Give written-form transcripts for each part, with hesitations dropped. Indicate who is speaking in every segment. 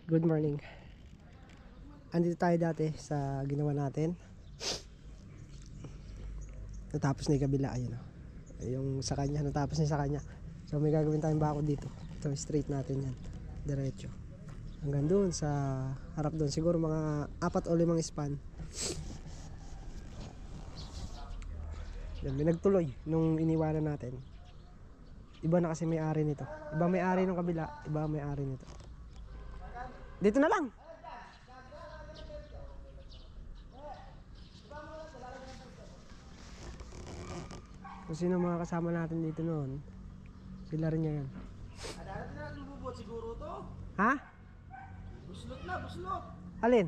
Speaker 1: Good morning. Andito tayo dati sa ginawa natin. Natapos na yung kabila, ayun o. Yung sa kanya, natapos na sa kanya. So may gagawin tayong bako dito. Ito, straight natin yan. Diretso. Hanggang doon sa harap doon. Siguro mga 4 o 5 span. Yan, may nagtuloy nung iniwanan natin. Iba na kasi may-ari nito. Iba may-ari ng kabila, iba may-ari nito. Dito na lang. Kung sino mga kasama natin dito noon, sila rin niya yan.
Speaker 2: Adalat na lumubot siguro to.
Speaker 1: Ha?
Speaker 2: Buslot na, buslot.
Speaker 1: Alin?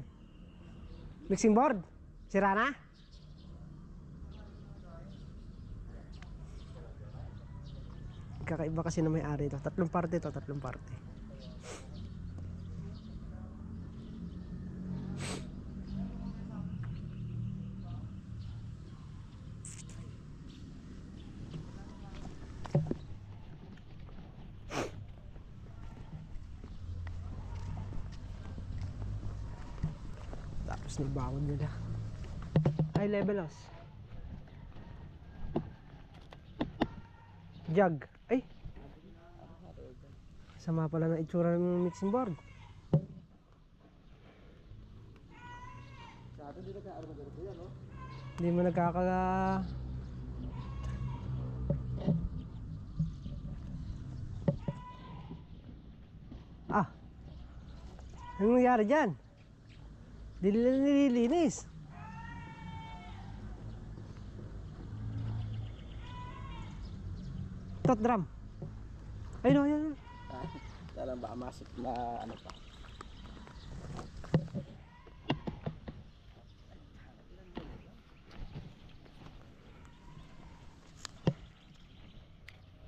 Speaker 1: Mixing board? Sira na? Kakaiba kasi na may-ari ito. 3 parte ito, 3 parte. Tapos nibawon nila. Ay, levelos. Jug. Ay! Sama pala ng itsura ng mixing board.
Speaker 2: Sa atin dito ka armadero ko yan, no?
Speaker 1: Hindi mo nagkaka... Ah! Anong nangyari dyan? Di nila nililinis. Tot drum. Ayun o, ayun.
Speaker 2: Dalang baka masip na ano pa.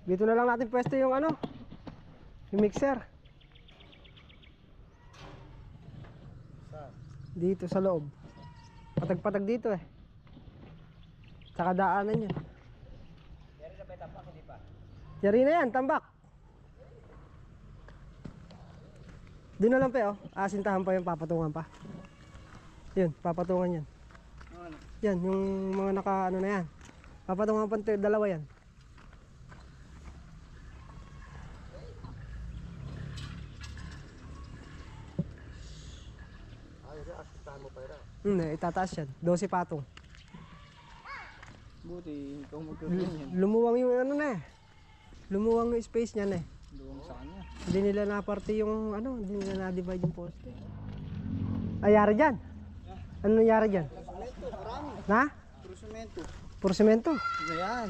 Speaker 1: Dito na lang natin pwesto yung ano, yung mixer. Dito sa loob. Patag-patag dito eh. Tsaka daanan yun.
Speaker 2: Yari na ba yung tambak, hindi pa?
Speaker 1: Yari na yan, tambak. Doon na lang pe oh. Asintahan pa yung papatungan pa. Yun, papatungan yan.
Speaker 2: Ano?
Speaker 1: Yan, yung mga naka ano na yan. Papatungan pa dalawa yan.
Speaker 2: Asistahan mo pa
Speaker 1: Itataas yan. 12 patong.
Speaker 2: Buti, ikaw magkaganyan.
Speaker 1: Lumuwang yung ano na eh. Lumuwang yung space niyan eh.
Speaker 2: Doon sa kanya.
Speaker 1: Hindi nila na-party yung ano, hindi nila na-divide yung poste. Ayari dyan? Ano nangyari dyan?
Speaker 2: Prosemento, marami.
Speaker 1: Na?
Speaker 2: Prosemento.
Speaker 1: Puro semento.
Speaker 2: Ayan.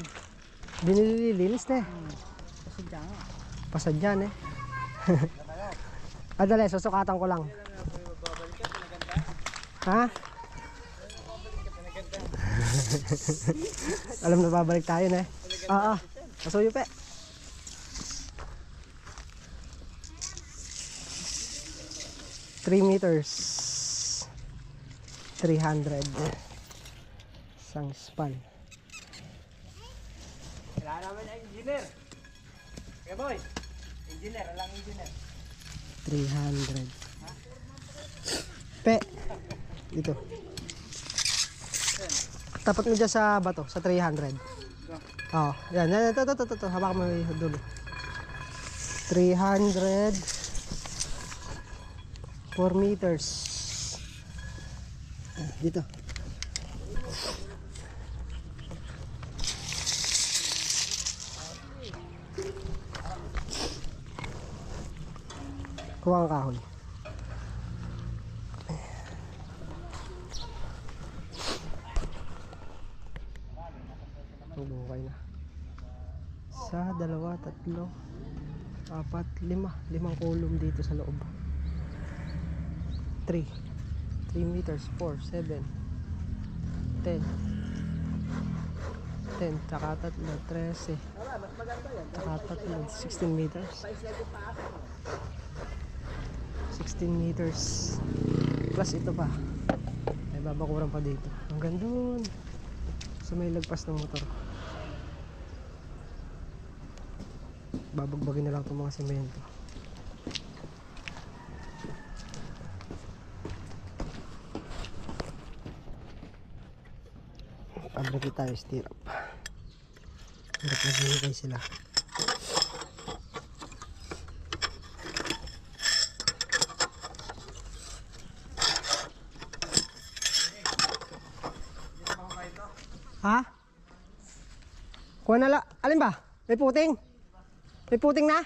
Speaker 1: Hindi nililinis na eh.
Speaker 2: Kasi dyan nga.
Speaker 1: Pasad dyan eh. Dali, susukatan ko lang.
Speaker 2: Babalik ka, pinaganda.
Speaker 1: Ha?
Speaker 2: Babalik ka, pinaganda.
Speaker 1: Alam na babalik tayo na eh. Oo. Kasuyo pe. Three meters. 300. Isang span.
Speaker 2: Kailangan namin ang engineer. Okay boy. Engineer, alang engineer.
Speaker 1: 300. Pe. Dito. Tapat mo dyan sa bato, sa 300. Oo. Yan, yan. Ito. Habak mo yung dulo. 300. 4 meters. Dito. Kuha ang kahoy. Bukay na. Sa 2, 3, 4, 5. 5 column dito sa loob. 3 meters, 4, 7, 10, 10, tsaka 3, 13, tsaka 3, 16 meters. 16 meters. Plus ito pa. May babakuran pa dito. Hanggang doon. So may lagpas ng motor. babagbagin na lang itong mga semento. Repeat tayo, stirrup. Hirap na hinihikay sila. Ha? Kuha na la. Alin ba? May puting? May puting na?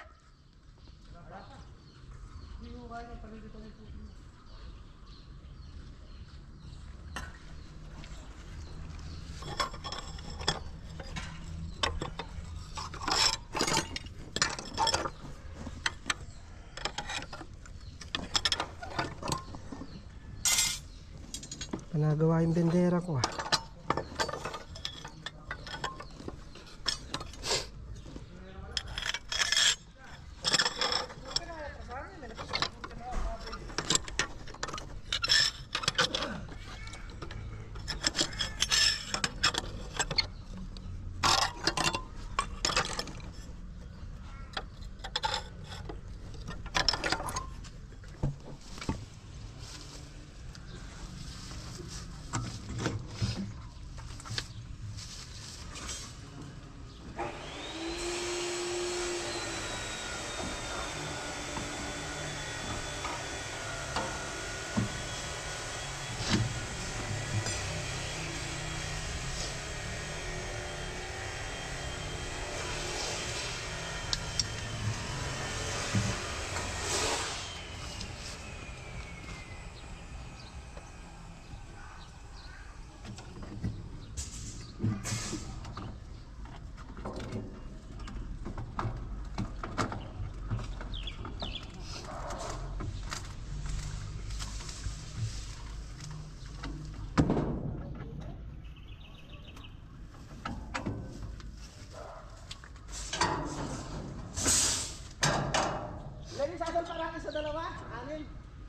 Speaker 1: Panagawa yung bendera ko ah.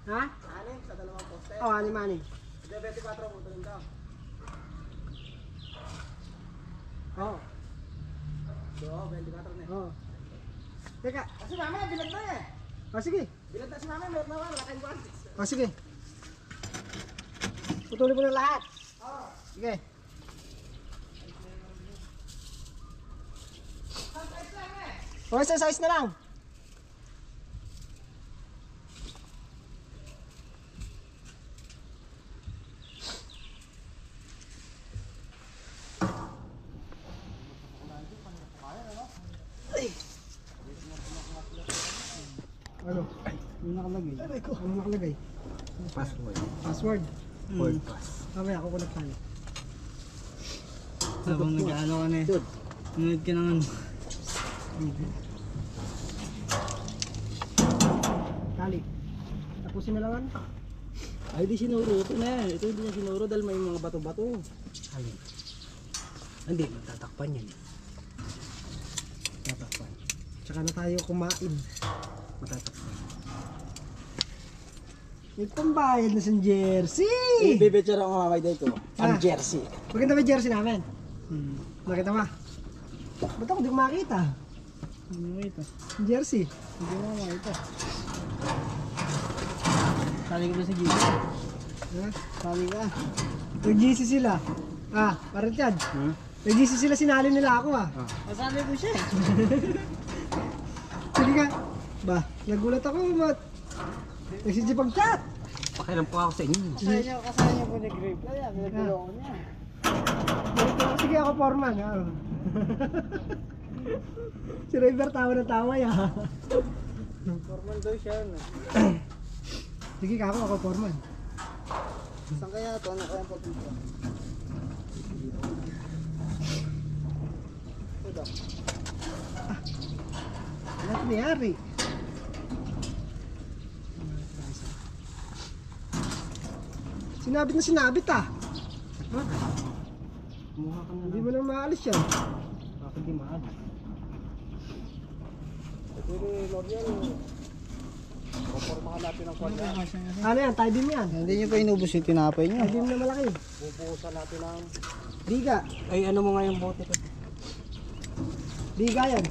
Speaker 1: Ha?
Speaker 2: Anim sa dalawang poste.
Speaker 1: Oh, anim-anim.
Speaker 2: 24 mo tulong daw.
Speaker 1: Oo.
Speaker 2: Oo, 24 na.
Speaker 1: Oo. Teka.
Speaker 2: Kasi mama, bilad na eh.
Speaker 1: Oh, sige.
Speaker 2: Bilad na si mama, meron na wala kayong buwan.
Speaker 1: Oh, sige. Putulin mo na lahat.
Speaker 2: Oo.
Speaker 1: Sige.
Speaker 2: Size lang eh.
Speaker 1: O, isang size na lang. Ano?
Speaker 2: Yung nakalagay.
Speaker 1: Ano nakalagay?
Speaker 2: Password.
Speaker 1: Password.
Speaker 2: Word pass.
Speaker 1: Mamaya ako kulat tayo.
Speaker 3: Habang nag-ano ka na eh. Nunod ka ng ano.
Speaker 1: Tali. Tapusin na lang ano?
Speaker 2: Ay, di sinuro. Ito na yan. Ito hindi niya sinuro dahil may mga bato-bato.
Speaker 1: Alin? Hindi, magtatakpan yan. Tatakpan. Tsaka na tayo kumain. Matatakpan. May pambayad na sa jersey!
Speaker 2: Ibibitsara ko mamay dito. Ang
Speaker 1: Ah.
Speaker 2: jersey.
Speaker 1: Maganda ba yung jersey namin? Nakita mo? Ba't ako di ko makita?
Speaker 3: Ano mo ito?
Speaker 1: Yung jersey.
Speaker 3: Hindi mo makita. Sali ka ba sa GC?
Speaker 1: Ha?
Speaker 3: Sali ka.
Speaker 1: Nag-GC sila. Ah, parang yan. Nag-GC sila, sinali nila ako ah.
Speaker 3: Masali ko siya eh.
Speaker 1: Sige ka. Ba, nagulat ako mat. Nagsisipag-chat.
Speaker 2: Pakialam po ako sa inyo.
Speaker 3: Kasama niya po nag-reply. Pinagulong niya.
Speaker 1: Sige ako, foreman. Ah. Si River tawa ng tawa ya.
Speaker 3: Formal daw siya. No?
Speaker 1: Sige ka ako, foreman.
Speaker 3: Saan kaya ito? Ano kaya pagpunta? Ito daw.
Speaker 1: Ano nangyari? Sinabit na sinabit ah.
Speaker 3: Mukha ka na
Speaker 1: Hindi mo nang maalis yan.
Speaker 3: Bakit di maalis?
Speaker 2: Pero L'Oreal, kupormahan natin ang kanya.
Speaker 1: Ano yan? Tie beam yan.
Speaker 3: Hindi niyo pa inubos yung tinapay niyo.
Speaker 1: Tie beam na malaki.
Speaker 2: Bubuhusan natin ang...
Speaker 1: Biga.
Speaker 2: Ay, ano mo nga yung bote ko?
Speaker 1: Biga yan.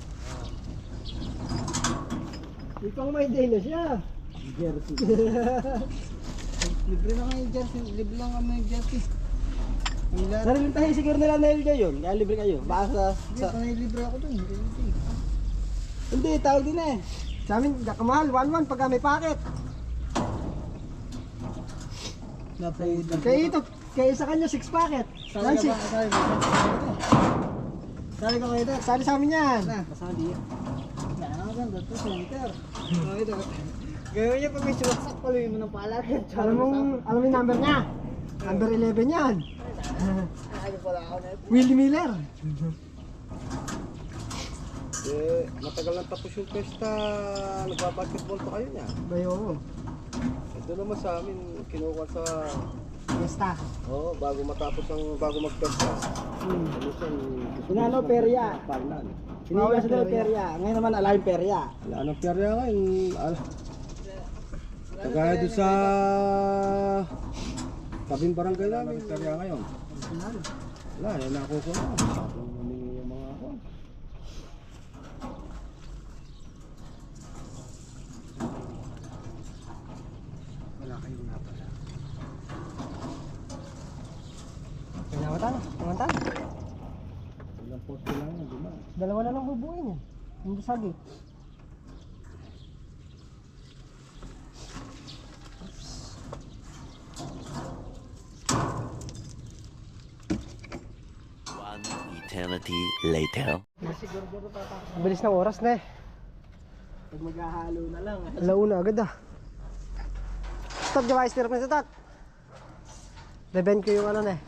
Speaker 1: Ikaw may day na siya.
Speaker 2: Jersey.
Speaker 3: Libre na kayo jersey. Libre lang kami yung jersey. Sariling tayo siguro nila Nel yun. Kaya libre kayo. Baka sa... libre ako dun. Hindi, tawag din eh.
Speaker 1: Sa amin, kamahal, 1-1 pagka may packet. Kaya ito, kaya sa kanya 6 packet.
Speaker 3: Sali ka
Speaker 1: Nancy,
Speaker 3: ba? Sali ka kayo dito.
Speaker 1: sali sa amin yan.
Speaker 3: Kasali yan. Yan ang maganda. 2 center. Gawin niya pag may sumaksak, paluin mo ng pala.
Speaker 1: Alam mo yung number niya? Number 11 yan.
Speaker 3: Ano pala ako na ito?
Speaker 1: Willie Miller.
Speaker 2: Eh, matagal nang tapos yung pesta. Nagbabasketball pa kayo niya.
Speaker 1: Bayo,
Speaker 2: Ito naman sa amin, kinuha sa...
Speaker 1: basta.
Speaker 2: Oo, bago magpesta.
Speaker 3: Pinalo, perya.
Speaker 2: Paglan.
Speaker 3: Sinigaw sa dito, perya. Ngayon naman, alahin perya.
Speaker 2: Wala nang perya ngayon. Kagaya doon sa... tabing barangay namin, perya ngayon. Wala, yan nakukuha na. Tapos humingi yung mga ako.
Speaker 1: Wala kayong napala. Pinawatan, pinawatan.
Speaker 2: Ilang poste lang yun, di ba?
Speaker 1: Dalawa na lang bubuin yan. Hindi sagi.
Speaker 4: One eternity later.
Speaker 1: Ang bilis ng oras na eh.
Speaker 3: Pag maghahalo na lang.
Speaker 1: Alauna agad ah. Stop, jawa, istirap na sa tat. Beben ko yung ano na eh.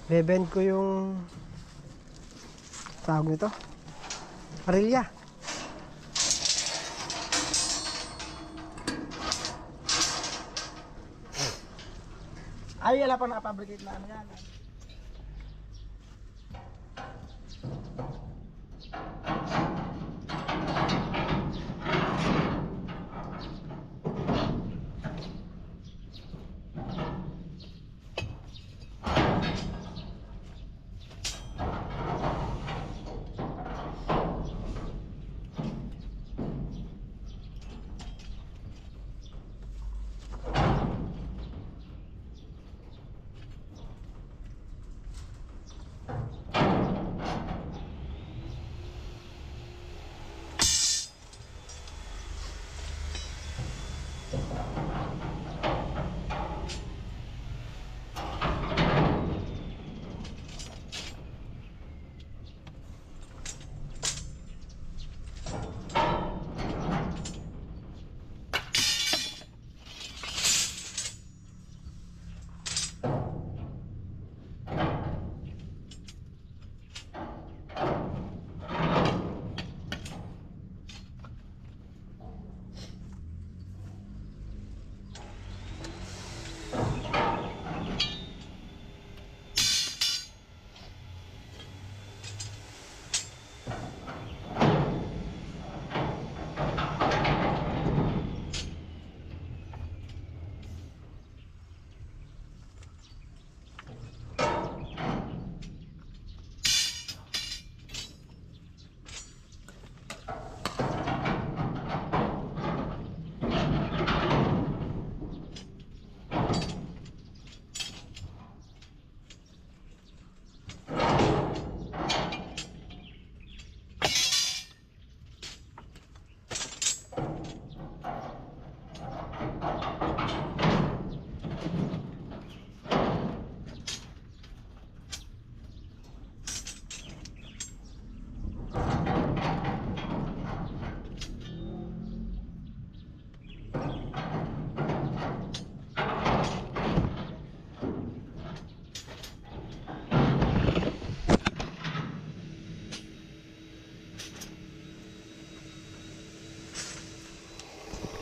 Speaker 1: Beben ko yung tawag nito. Parilya.
Speaker 3: Ay, wala pa nakapabricate na ano yan.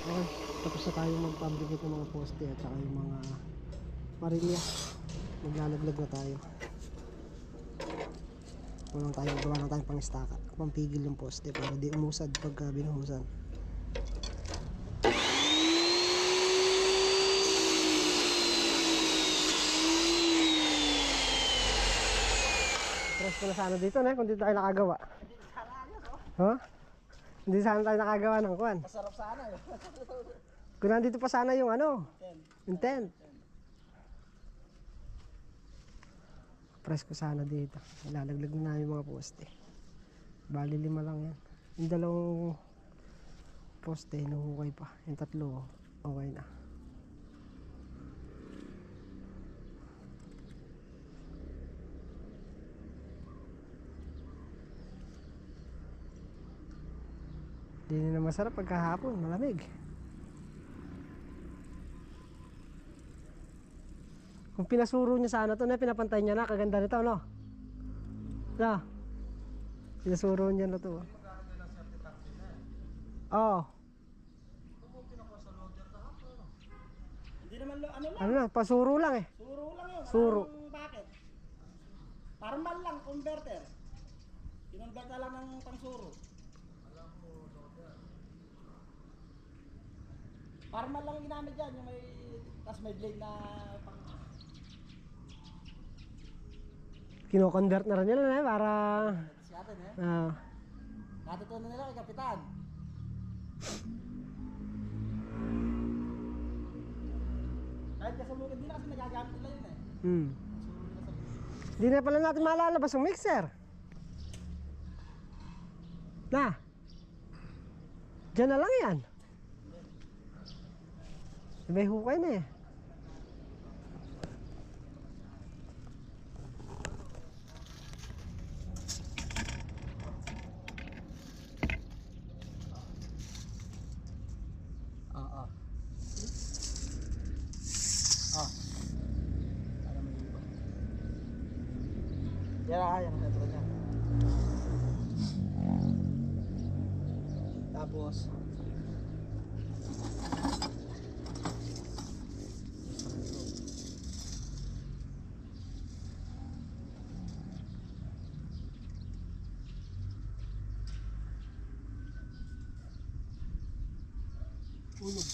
Speaker 1: Okay, tapos na tayo mag-fabricate ng mga poste at saka yung mga parilya. Maglalaglag na tayo. Gawa na tayong pang-staka, pampigil yung poste para di umusad pagka binuhusan. Stress ko na sana dito na kung dito tayo nakagawa. Huh? Hindi sana tayo nakagawa ng kwan.
Speaker 3: Masarap sana eh.
Speaker 1: Kung nandito pa sana yung ano,
Speaker 3: Ten.
Speaker 1: yung tent. Press ko sana dito. Ilalaglag na yung mga poste. Bali 5 lang yan. Yung 2 poste, nahuhukay pa. Yung 3, okay na. Hindi na masarap pagkahapon, malamig. Kung pinasuro niya sana to, na pinapantay niya na, kaganda nito, no? Na? Pinasuro niya na to. Oo.
Speaker 3: Hindi naman ano lang.
Speaker 1: Ano lang, pasuro lang eh.
Speaker 3: Suro lang yun.
Speaker 1: Suro.
Speaker 3: Parang bakit? Parmal lang, converter. Kinonvert na lang ng pangsuro. Parmal lang yung ginamit dyan. Yung may, tas may blade na pang...
Speaker 1: Kino-convert na rin nila eh, para...
Speaker 3: Si atin eh.
Speaker 1: ah,
Speaker 3: Natutunan nila kay Kapitan. Kahit kasalugin nila kasi nagagamit nila yun eh.
Speaker 1: hmm.
Speaker 3: Suro nila sa blade.
Speaker 1: Hindi na pala natin malalabas yung mixer. Na? Diyan na lang yan. May hukay na eh.
Speaker 3: Oo. Ah. Para may iba. Yan ang sentro niya. Tapos ulog.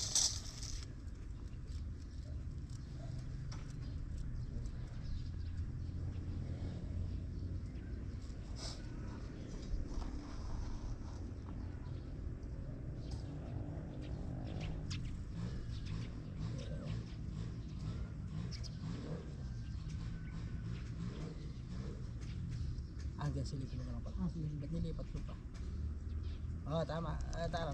Speaker 3: Diyan silipin mo naman pala. Ba't nilipat ko pa? Oo, tama. Tara.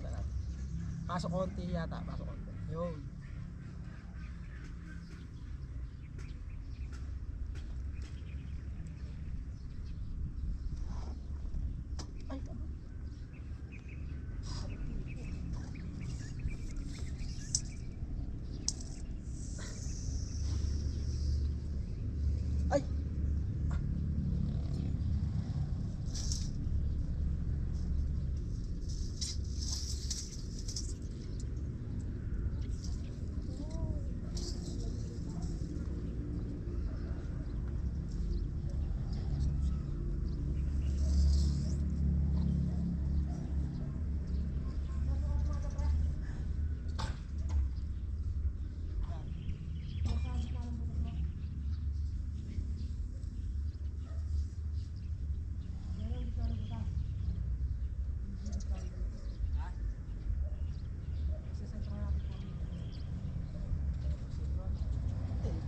Speaker 3: Pasok konti yata, pasok konti. Yun. Ay, ano? Ay!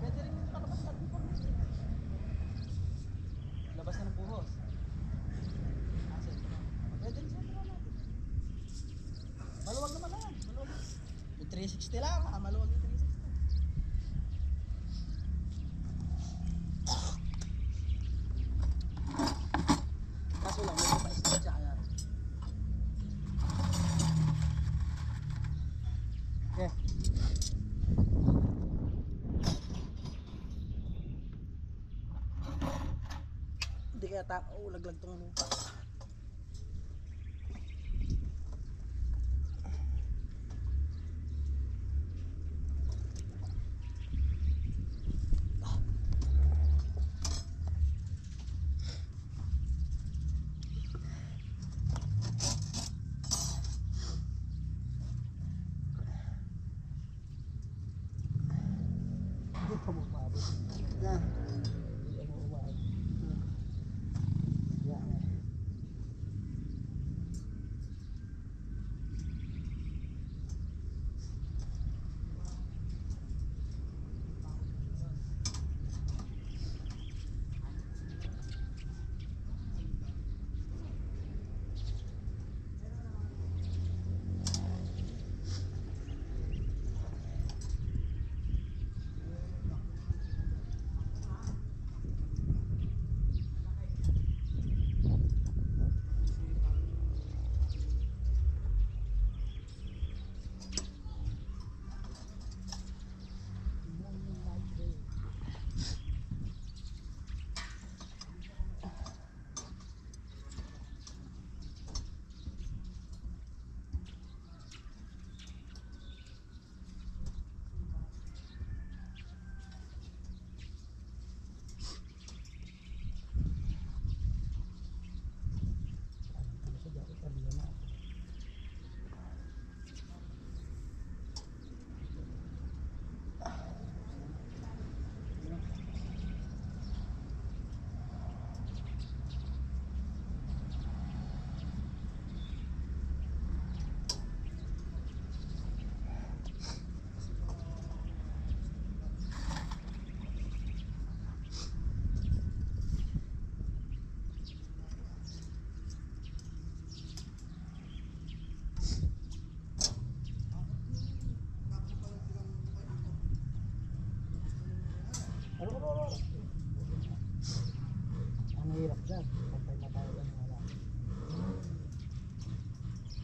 Speaker 3: Pwede rin yung kalabas natin po. Labas na ng buhos. Sentro. Pwede rin sentro natin. Maluwag naman yan. Maluwag. Yung 360 lang. Maluwag yung 360. Kaso lang, may pa-stretch siya kaya. Okay. Hindi kaya laglag tong lupa. Hindi pa mo maabot. Na. Hindi mo maabot. Yeah.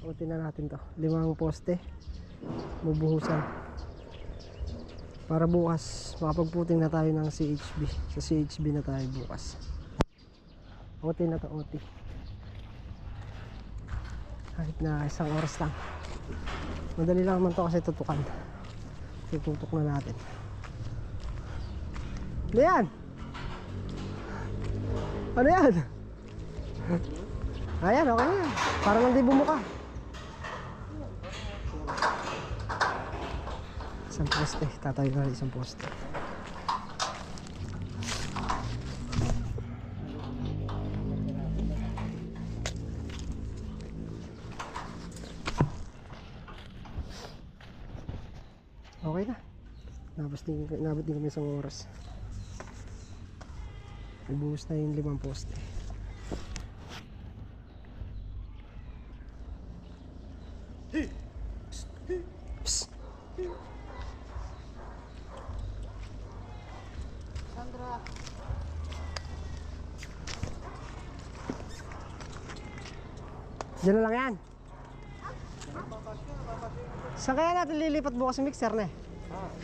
Speaker 1: Utin na natin to. 5 poste. Bubuhusan. Para bukas makapagputing na tayo ng CHB. Sa CHB na tayo bukas. Utin na to, uti. Kahit na isang oras lang. Madali lang naman to kasi tutukan. Tututok na natin. Ano yan? Ano yan? Ayan, okay na yan. Parang hindi bumuka. Isang poste. Tatayo na rin isang poste. Okay na. Nabot din kami isang oras. Ibuhos na yung 5 poste. Psst.
Speaker 3: Sandra.
Speaker 1: Diyan na lang yan. Saan kaya natin lilipat bukas yung mixer na eh?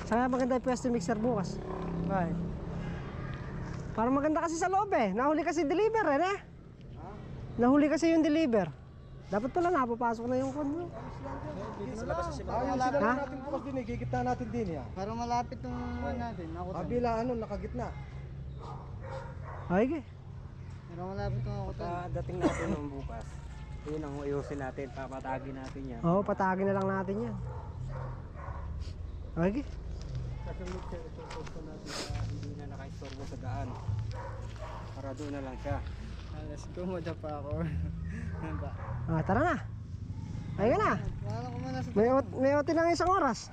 Speaker 1: Saan kaya maganda yung pwesto yung mixer bukas?
Speaker 3: Bakit?
Speaker 1: Parang maganda kasi sa loob eh. Nahuli kasi deliver eh, ne? Nahuli kasi yung deliver. Dapat pala napapasok na yung kondo.
Speaker 2: Ayun sila
Speaker 1: Ha?
Speaker 2: natin bukas din eh. Gigitna natin din yan.
Speaker 3: Para malapit yung natin. Ako
Speaker 2: Kabila ano, nakagitna.
Speaker 1: Ay, okay.
Speaker 3: Para malapit yung ako
Speaker 5: Dating natin nung bukas. Yun ang ayusin natin, papatagin natin yan.
Speaker 1: Oo, patagin na lang natin yan. Okay.
Speaker 5: Kasi ito natin sa hindi na nakaistorbo sa daan. Para doon na lang siya.
Speaker 3: Alas ko, pa ako.
Speaker 1: Tara na. Ayun na.
Speaker 3: Wala ko muna sa
Speaker 1: May otin ng isang oras.